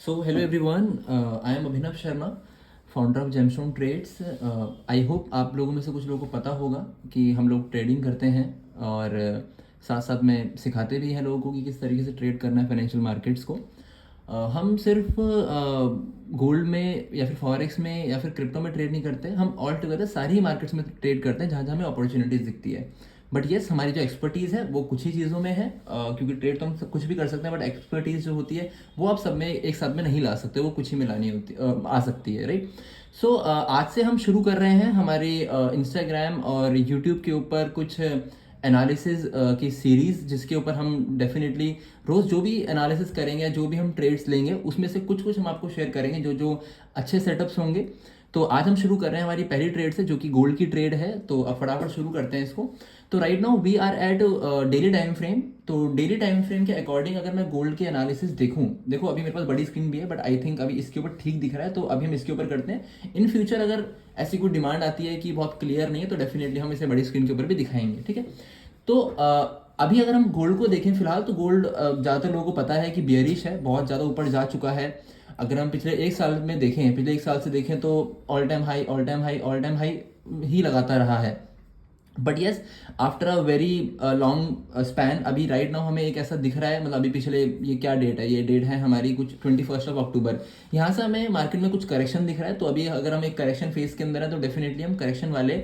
So hello everyone, I am Abhinav Sharma, founder of Gemstone Trades. I hope आप लोगों में से कुछ लोगों को पता होगा कि हम लोग ट्रेडिंग करते हैं और साथ साथ में सिखाते भी हैं लोगों को कि किस तरीके से ट्रेड करना है फाइनेंशियल मार्केट्स को। हम सिर्फ गोल्ड में या फिर फॉरेक्स में या फिर क्रिप्टो में ट्रेड नहीं करते, हम ऑल टुगेदर सारी ही मार्केट्स में ट्रेड करते हैं जहाँ जहाँ हमें अपॉर्चुनिटीज़ दिखती है। बट येस, हमारी जो एक्सपर्टीज़ है वो कुछ ही चीज़ों में है, क्योंकि ट्रेड तो हम कुछ भी कर सकते हैं, बट एक्सपर्टीज़ जो होती है वो आप सब में एक साथ में नहीं ला सकते, वो कुछ ही में लानी होती आ सकती है, राइट। सो आज से हम शुरू कर रहे हैं हमारे इंस्टाग्राम और यूट्यूब के ऊपर कुछ एनालिसिस की सीरीज़, जिसके ऊपर हम डेफिनेटली रोज़ जो भी एनालिसिस करेंगे, जो भी हम ट्रेड्स लेंगे, उसमें से कुछ कुछ हम आपको शेयर करेंगे जो जो अच्छे सेटअप्स होंगे। तो आज हम शुरू कर रहे हैं हमारी पहली ट्रेड से, जो कि गोल्ड की ट्रेड है। तो अब फटाफट शुरू करते हैं इसको। तो right now we are at daily time frame. तो डेली टाइम फ्रेम के अकॉर्डिंग अगर मैं गोल्ड के एनालिसिस देखूं, देखो अभी मेरे पास बड़ी स्क्रीन भी है, बट आई थिंक अभी इसके ऊपर ठीक दिख रहा है, तो अभी हम इसके ऊपर करते हैं। इन फ्यूचर अगर ऐसी कोई डिमांड आती है कि बहुत क्लियर नहीं है, तो डेफिनेटली हम इसे बड़ी स्क्रीन के ऊपर भी दिखाएंगे, ठीक है। तो अभी अगर हम गोल्ड को देखें फिलहाल, तो गोल्ड ज़्यादातर लोगों को पता है कि बियरिश है, बहुत ज़्यादा ऊपर जा चुका है। अगर हम पिछले एक साल में देखें, पिछले एक साल से देखें, तो all time high all time high all time high ही लगाता रहा है। But yes, after a very long span अभी राइट नाउ हमें एक ऐसा दिख रहा है, मतलब अभी पिछले, ये क्या डेट है, ये डेट है हमारी कुछ 21 अक्टूबर। यहाँ से हमें मार्केट में कुछ करेक्शन दिख रहा है। तो अभी अगर हम एक करेक्शन फेज के अंदर है, तो डेफिनेटली हम करेक्शन वाले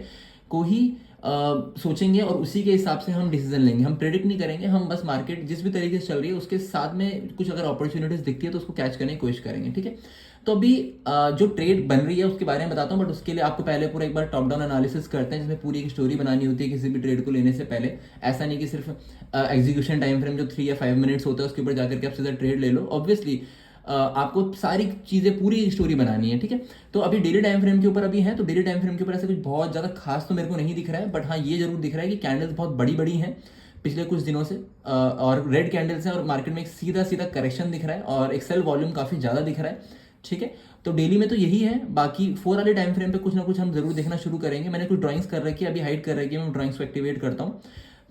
को ही सोचेंगे और उसी के हिसाब से हम डिसीजन लेंगे। हम प्रेडिक्ट नहीं करेंगे, हम बस मार्केट जिस भी तरीके से चल रही है उसके साथ में कुछ अगर अपॉर्चुनिटीज दिखती है तो उसको कैच करने की कोशिश करेंगे, ठीक है। तो अभी जो ट्रेड बन रही है उसके बारे में बताता हूँ, बट उसके लिए आपको पहले पूरा एक बार टॉप डाउन एनालिसिस करते हैं, जिसमें पूरी एक स्टोरी बनानी होती है किसी भी ट्रेड को लेने से पहले। ऐसा नहीं कि सिर्फ एग्जीक्यूशन टाइम फ्रेम जो 3 या 5 मिनट्स होता है उसके ऊपर जाकर के आप सीधा ट्रेड ले लो। ऑब्वियसली आपको सारी चीज़ें, पूरी स्टोरी बनानी है, ठीक है। तो अभी डेली टाइम फ्रेम के ऊपर अभी है, तो डेली टाइम फ्रेम के ऊपर ऐसे कुछ बहुत ज़्यादा खास तो मेरे को नहीं दिख रहा है, बट हाँ ये जरूर दिख रहा है कि कैंडल्स बहुत बड़ी बड़ी हैं पिछले कुछ दिनों से, और रेड कैंडल्स हैं, और मार्केट में एक सीधा सीधा करेक्शन दिख रहा है और एक सेल वॉल्यूम काफ़ी ज़्यादा दिख रहा है, ठीक है। तो डेली में तो यही है, बाकी 4 वाले टाइम फ्रेम पे कुछ ना कुछ हम जरूर देखना शुरू करेंगे। मैंने कुछ ड्राइंग्स कर रखी है, अभी हाइड कर रखी है, मैं ड्राइंग्स को एक्टिवेट करता हूँ।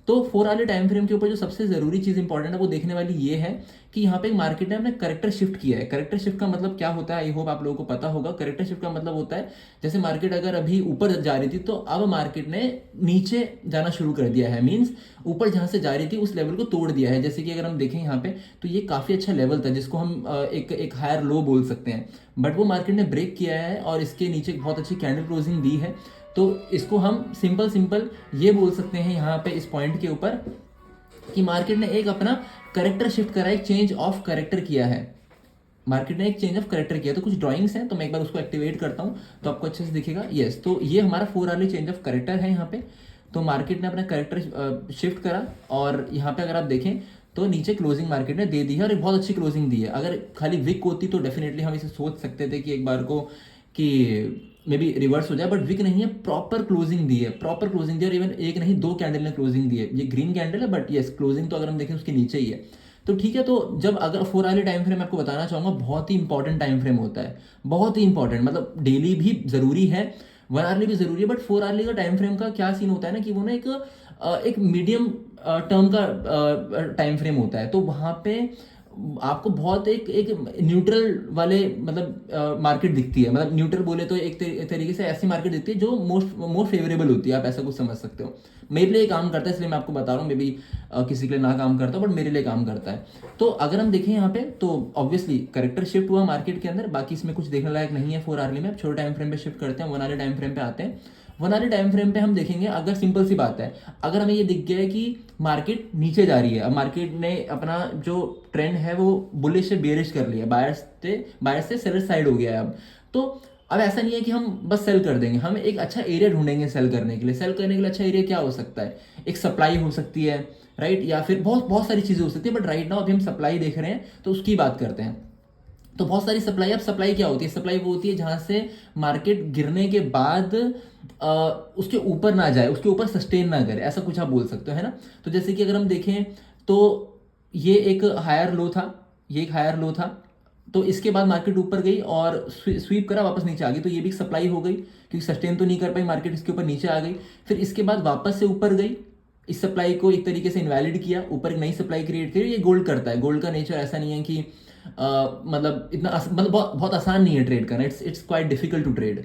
तो 4 वाले टाइम फ्रेम के ऊपर जो सबसे ज़रूरी चीज़ इंपॉर्टेंट है वो देखने वाली ये है कि यहाँ पे एक मार्केट ने अपने करेक्टर शिफ्ट किया है। करेक्टर शिफ्ट का मतलब क्या होता है, आई होप आप लोगों को पता होगा। करेक्टर शिफ्ट का मतलब होता है, जैसे मार्केट अगर अभी ऊपर जा रही थी, तो अब मार्केट ने नीचे जाना शुरू कर दिया है। मीन्स ऊपर जहाँ से जा रही थी उस लेवल को तोड़ दिया है। जैसे कि अगर हम देखें यहाँ पे, तो ये काफ़ी अच्छा लेवल था जिसको हम एक हायर लो बोल सकते हैं, बट वो मार्केट ने ब्रेक किया है और इसके नीचे बहुत अच्छी कैंडल क्लोजिंग दी है। तो इसको हम सिंपल सिंपल ये बोल सकते हैं यहाँ पे इस पॉइंट के ऊपर कि मार्केट ने एक अपना करेक्टर शिफ्ट करा, एक चेंज ऑफ करेक्टर किया है। मार्केट ने एक चेंज ऑफ करेक्टर किया। तो कुछ ड्राइंग्स हैं, तो मैं एक बार उसको एक्टिवेट करता हूँ तो आपको अच्छे से दिखेगा। यस, तो ये हमारा 4 वाले चेंज ऑफ करेक्टर है यहाँ पे। तो मार्केट ने अपना करेक्टर शिफ्ट करा, और यहाँ पे अगर आप देखें तो नीचे क्लोजिंग मार्केट ने दे दी है, और एक बहुत अच्छी क्लोजिंग दी है। अगर खाली विक होती तो डेफिनेटली हम इसे सोच सकते थे कि एक बार को कि मे बी रिवर्स हो जाए, बट विक नहीं है, प्रॉपर क्लोजिंग दी है, प्रॉपर क्लोजिंग दी है। और इवन एक नहीं, 2 कैंडल ने क्लोजिंग दी है। ये ग्रीन कैंडल है, बट यस क्लोजिंग तो अगर हम देखें उसके नीचे ही है। तो ठीक है, तो जब अगर 4 वाले टाइम फ्रेम आपको बताना चाहूँगा, बहुत ही इंपॉर्टेंट टाइम फ्रेम होता है, बहुत ही इंपॉर्टेंट। मतलब डेली भी ज़रूरी है, 1 आवर्ली भी ज़रूरी है, बट 4 आवर्ली का टाइम फ्रेम का क्या सीन होता है ना, कि वो ना एक मीडियम टर्म का टाइम फ्रेम होता है। तो वहाँ पे आपको बहुत एक न्यूट्रल वाले, मतलब मार्केट दिखती है। मतलब न्यूट्रल बोले तो एक तरीके से ऐसी मार्केट दिखती है जो मोर फेवरेबल होती है, आप ऐसा कुछ समझ सकते हो। मेरे लिए काम करता है, इसलिए मैं आपको बता रहा हूँ। मे बी किसी के लिए ना काम करता हो, बट मेरे लिए काम करता है। तो अगर हम देखें यहाँ पे, तो ऑब्वियसली करेक्टर शिफ्ट हुआ मार्केट के अंदर, बाकी इसमें कुछ देखने लायक नहीं है 4 आवर्ली में। अब छोटे टाइम फ्रेम पे शिफ्ट करते हैं, 1 आवर्ली टाइम फ्रेम पे आते हैं। 1 आवर्ली टाइम फ्रेम पे हम देखेंगे, अगर सिंपल सी बात है, अगर हमें ये दिख गया है कि मार्केट नीचे जा रही है, अब मार्केट ने अपना जो ट्रेंड है वो बुलिश से बेरिश कर लिया, बायर्स से सेलर साइड हो गया है अब। तो अब ऐसा नहीं है कि हम बस सेल कर देंगे, हम एक अच्छा एरिया ढूंढेंगे सेल करने के लिए। सेल करने के लिए अच्छा एरिया क्या हो सकता है, एक सप्लाई हो सकती है, राइट, या फिर बहुत बहुत सारी चीज़ें हो सकती है। बट राइट नाउ अभी हम सप्लाई देख रहे हैं, तो उसकी बात करते हैं। तो बहुत सारी सप्लाई, अब सप्लाई क्या होती है, सप्लाई वो होती है जहां से मार्केट गिरने के बाद उसके ऊपर ना जाए, उसके ऊपर सस्टेन ना करे, ऐसा कुछ आप बोल सकते हो, है ना। तो जैसे कि अगर हम देखें, तो ये एक हायर लो था, ये एक हायर लो था। तो इसके बाद मार्केट ऊपर गई और स्वीप करा, वापस नीचे आ गई। तो ये भी सप्लाई हो गई, क्योंकि सस्टेन तो नहीं कर पाई मार्केट, इसके ऊपर नीचे आ गई। फिर इसके बाद वापस से ऊपर गई, इस सप्लाई को एक तरीके से इनवैलिड किया, ऊपर एक नई सप्लाई क्रिएट करी। ये गोल्ड करता है, गोल्ड का नेचर ऐसा नहीं है कि मतलब इतना मतलब बहुत आसान नहीं है ट्रेड करना, it's quite difficult to trade.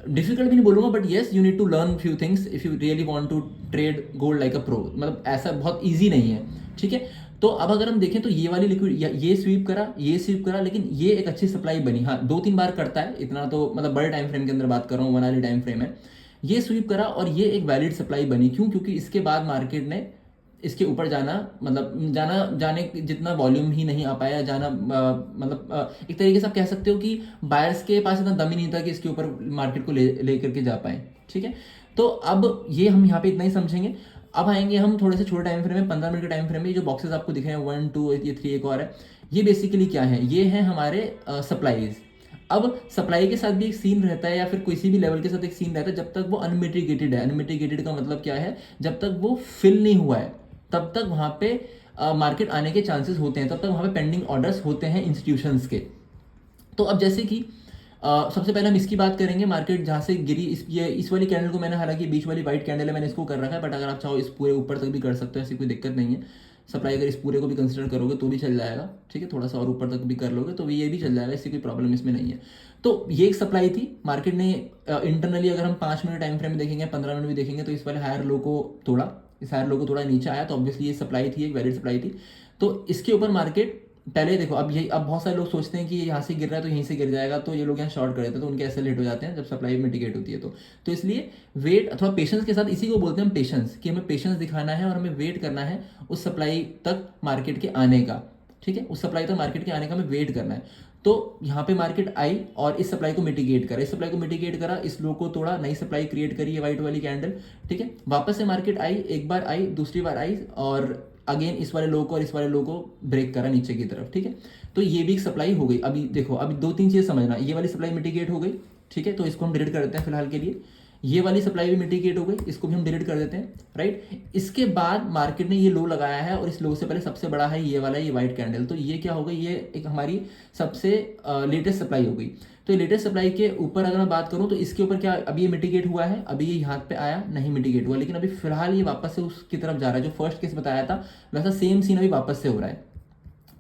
Difficult भी नहीं बोलूंगा, but yes you need to learn few things if you really want to trade gold like a pro. मतलब ऐसा बहुत ईजी नहीं है, ठीक है। तो अब अगर हम देखें तो ये वाली लिक्विड ये स्वीप करा, ये स्वीप करा, लेकिन ये एक अच्छी सप्लाई बनी। हाँ 2-3 बार करता है इतना, तो मतलब बड़े टाइम फ्रेम के अंदर बात कर रहा हूँ, 1 आवर टाइम फ्रेम है। ये स्वीप करा और ये एक वैलिड सप्लाई बनी। क्यों? क्योंकि इसके बाद मार्केट ने इसके ऊपर जाना, मतलब जाने जितना वॉल्यूम ही नहीं आ पाया, एक तरीके से आप कह सकते हो कि बायर्स के पास इतना दम ही नहीं था कि इसके ऊपर मार्केट को ले करके जा पाए, ठीक है। तो अब ये हम यहाँ पे इतना ही समझेंगे। अब आएंगे हम थोड़े से छोटे टाइम फ्रेम में, 15 मिनट के टाइम फ्रेम में। जो बॉक्सेस आपको दिख रहे हैं 1 2 ये 3 एक और है, ये बेसिकली क्या है? ये है हमारे सप्लाईज। अब सप्लाई के साथ भी एक सीन रहता है, या फिर किसी भी लेवल के साथ एक सीन रहता है, जब तक वो अनमिटिगेटेड है। अनमिटिगेटेड का मतलब क्या है? जब तक वो फिल नहीं हुआ है तब तक वहां पे मार्केट आने के चांसेस होते हैं, तब तक वहां पे पेंडिंग ऑर्डर्स होते हैं इंस्टीट्यूशंस के। तो अब जैसे कि सबसे पहले हम इसकी बात करेंगे, मार्केट जहाँ से गिरी। इस वाली कैंडल को मैंने, हालांकि बीच वाली व्हाइट कैंडल है, मैंने इसको कर रखा है, बट अगर आप चाहो इस पूरे ऊपर तक भी कर सकते हो, ऐसी कोई दिक्कत नहीं है। सप्लाई अगर इस पूरे को भी कंसिडर करोगे तो भी चल जाएगा, ठीक है। थोड़ा सा और ऊपर तक भी कर लोगे तो भी ये भी चल जाएगा, इससे कोई प्रॉब्लम इसमें नहीं है। तो ये एक सप्लाई थी। मार्केट ने इंटरनली अगर हम 5 मिनट टाइम फ्रेम में देखेंगे, 15 मिनट भी देखेंगे, तो इस वाले हायर लो को तोड़ा, इस हायर लो को थोड़ा नीचे आया, तो ऑब्वियसली ये सप्लाई थी, एक वैलिड सप्लाई थी। तो इसके ऊपर मार्केट पहले देखो, अब बहुत सारे लोग सोचते हैं कि यहाँ से गिर रहा है तो यहीं से गिर जाएगा, तो ये लोग यहाँ शॉर्ट कर देते हैं, तो उनके ऐसे लेट हो जाते हैं जब सप्लाई मिटिगेट होती है। तो इसलिए वेट अथवा पेशेंस के साथ, इसी को बोलते हैं हम पेशेंस, कि हमें पेशेंस दिखाना है और हमें वेट करना है उस सप्लाई तक मार्केट के आने का, ठीक है। उस सप्लाई तक मार्केट के आने का हमें वेट करना है। तो यहाँ पे मार्केट आई और इस सप्लाई को मिटिगेट करा, इस लो को तोड़ा, नई सप्लाई क्रिएट करी है व्हाइट वाली कैंडल, ठीक है। वापस से मार्केट आई, एक बार आई, दूसरी बार आई, और अगेन इस वाले लो को और इस वाले लो को ब्रेक करा नीचे की तरफ, ठीक है। तो ये भी एक सप्लाई हो गई। अभी देखो, अभी 2-3 चीज़ समझना। ये वाली सप्लाई मिटिगेट हो गई, ठीक है, तो इसको हम डिलीट कर देते हैं फिलहाल के लिए। ये वाली सप्लाई भी मिटिगेट हो गई, इसको भी हम डिलीट कर देते हैं, राइट। इसके बाद मार्केट ने ये लो लगाया है, और इस लो से पहले सबसे बड़ा है ये वाला, ये व्हाइट कैंडल। तो ये क्या हो गई? ये एक हमारी सबसे लेटेस्ट सप्लाई हो गई। तो ये लेटेस्ट सप्लाई के ऊपर अगर मैं बात करूं तो इसके ऊपर क्या अभी ये मिटिगेट हुआ है? अभी ये यहाँ पे आया नहीं, मिटिगेट हुआ, लेकिन अभी फिलहाल ये वापस से उसकी तरफ जा रहा है। जो फर्स्ट केस बताया था वैसा सेम सीन अभी वापस से हो रहा है,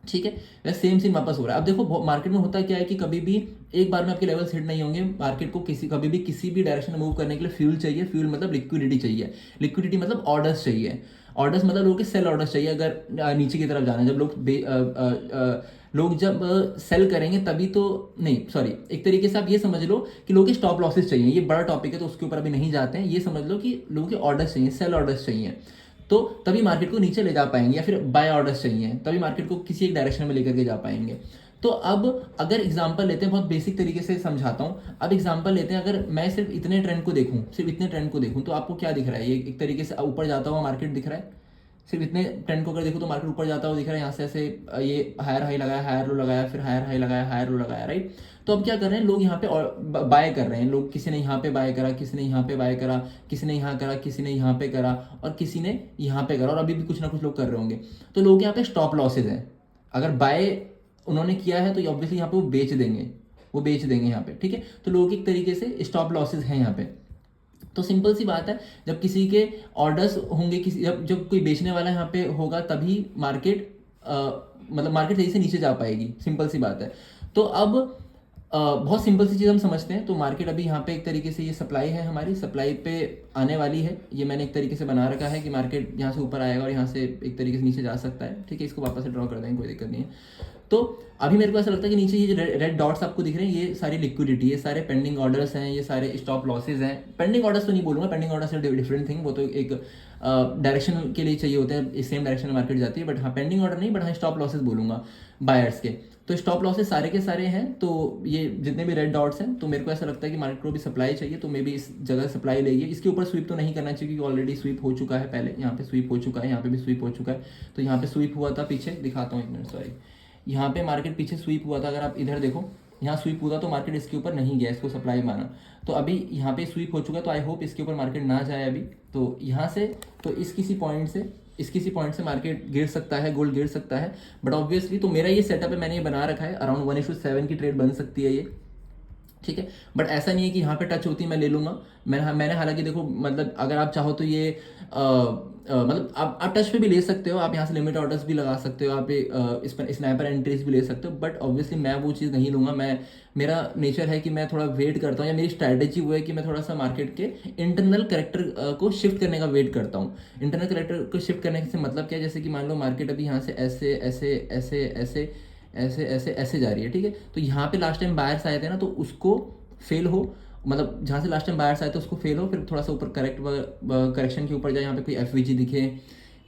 ठीक है। वैसे सेम सीन वापस हो रहा है। अब देखो मार्केट में होता क्या है कि कभी भी एक बार में आपके लेवल्स हिट नहीं होंगे। मार्केट को कभी भी किसी भी डायरेक्शन में मूव करने के लिए फ्यूल चाहिए। फ्यूल मतलब लिक्विडिटी चाहिए, लिक्विडिटी मतलब ऑर्डर्स चाहिए, ऑर्डर्स मतलब लोगों के सेल ऑर्डर्स चाहिए। अगर नीचे की तरफ जाना है, जब लोग जब सेल करेंगे तभी तो, नहीं सॉरी, एक तरीके से आप ये समझ लो कि लोगों के स्टॉप लॉसेस चाहिए। ये बड़ा टॉपिक है तो उसके ऊपर अभी नहीं जाते हैं। ये समझ लो कि लोगों के ऑर्डर्स चाहिए, सेल ऑर्डर्स चाहिए, तो तभी मार्केट को नीचे ले जा पाएंगे, या फिर बाय ऑर्डर्स चाहिए तभी मार्केट को किसी एक डायरेक्शन में लेकर के जा पाएंगे। तो अब अगर एग्जांपल लेते हैं, बहुत बेसिक तरीके से समझाता हूँ। अब एग्जांपल लेते हैं, अगर मैं सिर्फ इतने ट्रेंड को देखूँ, तो आपको क्या दिख रहा है? ये एक तरीके से ऊपर जाता हुआ मार्केट दिख रहा है। सिर्फ इतने ट्रेंड को अगर देखो तो मार्केट ऊपर जाता हुआ दिख रहा है। यहाँ से ऐसे ये हायर हाई लगाया, हायर लो लगाया, फिर हायर हाई लगाया, हायर लो लगाया, राइट। तो अब क्या कर रहे हैं लोग? यहाँ पे बाय कर रहे हैं लोग। किसी ने यहाँ पे बाय करा, किसी ने यहाँ पे बाय करा, किसी ने यहाँ करा, किसी ने यहाँ पे करा, और किसी ने यहाँ पे करा, और अभी भी कुछ ना कुछ लोग कर रहे होंगे। तो लोग यहाँ पे स्टॉप लॉसेज हैं। अगर बाय उन्होंने किया है तो ऑब्वियसली यहाँ पे वो बेच देंगे यहाँ पे, ठीक है। तो लोगों की एक तरीके से स्टॉप लॉसेज हैं यहाँ पे। तो सिंपल सी बात है, जब किसी के ऑर्डर्स होंगे, किसी जब कोई बेचने वाला यहाँ पे होगा, तभी मार्केट मतलब मार्केट सही से नीचे जा पाएगी। सिंपल सी बात है। तो अब बहुत सिंपल सी चीज़ हम समझते हैं। तो मार्केट अभी यहाँ पे एक तरीके से, ये सप्लाई है, हमारी सप्लाई पे आने वाली है। ये मैंने एक तरीके से बना रखा है कि मार्केट यहाँ से ऊपर आएगा और यहाँ से एक तरीके से नीचे जा सकता है, ठीक है। इसको वापस से ड्रॉ कर देंगे, कोई दिक्कत नहीं है। तो अभी मेरे को ऐसा लगता है कि नीचे ये रेड डॉट्स आपको दिख रहे हैं, ये सारी लिक्विडिटी, ये सारे पेंडिंग ऑर्डर्स हैं, ये सारे स्टॉप लॉसेज हैं। पेंडिंग ऑर्डर्स तो नहीं बोलूँगा, पेंडिंग ऑर्डर्स है डिफरेंट थिंग, वो तो एक डायरेक्शन के लिए चाहिए होते हैं, सेम डायरेक्शन में मार्केट जाती है। बट हाँ, पेंडिंग ऑर्डर नहीं, बट हाँ स्टॉप लॉसेज बोलूँगा बायर्स के। तो स्टॉप लॉसेज सारे के सारे हैं। तो ये जितने भी रेड डॉट्स हैं, तो मेरे को ऐसा लगता है कि मार्केट को भी सप्लाई चाहिए, तो मे भी इस जगह सप्लाई लेगी। इसके ऊपर स्वीप तो नहीं करना चाहिए क्योंकि ऑलरेडी स्वीप हो चुका है पहले। यहाँ पे स्वीप हो चुका है, यहाँ पे भी स्वीप हो चुका है। तो यहाँ पे स्वीप हुआ था पीछे, दिखाता हूँ एक मिनट, सॉरी। यहाँ पे मार्केट पीछे स्वीप हुआ था, अगर आप इधर देखो, यहाँ स्वीप हुआ तो मार्केट इसके ऊपर नहीं गया, इसको सप्लाई माना। तो अभी यहाँ पे स्वीप हो चुका है, तो आई होप इसके ऊपर मार्केट ना जाए अभी। तो यहाँ से, तो इस किसी पॉइंट से मार्केट गिर सकता है, गोल्ड गिर सकता है। बट ऑब्वियसली तो मेरा ये सेटअप है, मैंने ये बना रखा है, अराउंड 1:7 की ट्रेड बन सकती है ये, ठीक है। बट ऐसा नहीं है कि यहाँ पे टच होती मैं ले लूँगा। मैंने हालांकि देखो मतलब अगर आप चाहो तो ये मतलब आप टच पे भी ले सकते हो, आप यहाँ से लिमिट ऑर्डर्स भी लगा सकते हो, आप इस पर स्नैपर एंट्रीज भी ले सकते हो। बट ऑब्वियसली मैं वो चीज़ नहीं लूँगा। मेरा नेचर है कि मैं थोड़ा वेट करता हूँ, या मेरी स्ट्रैटेजी वो है कि मैं थोड़ा सा मार्केट के इंटरनल करेक्टर को शिफ्ट करने का वेट करता हूँ। इंटरनल करेक्टर को शिफ्ट करने से मतलब क्या है, जैसे कि मान लो मार्केट अभी यहाँ से ऐसे ऐसे ऐसे ऐसे ऐसे ऐसे ऐसे जा रही है, ठीक है। तो यहाँ पे लास्ट टाइम बायर्स आए थे ना, तो उसको फेल हो, मतलब जहाँ से लास्ट टाइम बायर्स आए थे उसको फेल हो, फिर थोड़ा सा ऊपर करेक्शन के ऊपर जाए, यहाँ पे कोई एफवीजी दिखे,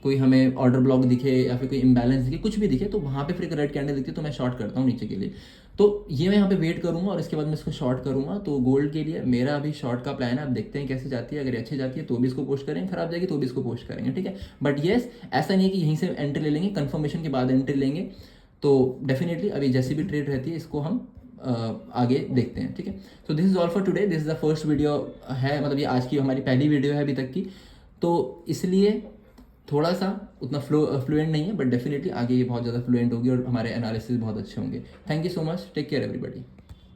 कोई हमें ऑर्डर ब्लॉक दिखे, या फिर कोई इम्बैलेंस दिखे, कुछ भी दिखे, तो वहाँ पे फिर एक रेड कैंडल दिखती है तो मैं शॉर्ट करता हूँ नीचे के लिए। तो ये मैं यहाँ पे वेट करूंगा और इसके बाद मैं इसको शॉर्ट करूंगा। तो गोल्ड के लिए मेरा अभी शॉर्ट का प्लान है, आप देखते हैं कैसे जाती है। अगर अच्छी जाती है तो भी इसको पोस्ट करेंगे, खराब जाएगी तो भी इसको पोस्ट करेंगे, ठीक है। बट येस, ऐसा नहीं है कि यहीं से एंट्री ले लेंगे, कंफर्मेशन के बाद एंट्री लेंगे। तो डेफिनेटली अभी जैसी भी ट्रेड रहती है इसको हम आगे देखते हैं, ठीक है। So this is all for today, this is the first video है, मतलब ये आज की हमारी पहली वीडियो है अभी तक की, तो इसलिए थोड़ा सा उतना फ्लुएंट नहीं है, बट डेफिनेटली आगे ये बहुत ज़्यादा फ्लुएंट होगी और हमारे एनालिसिस बहुत अच्छे होंगे। Thank you so much, take care everybody.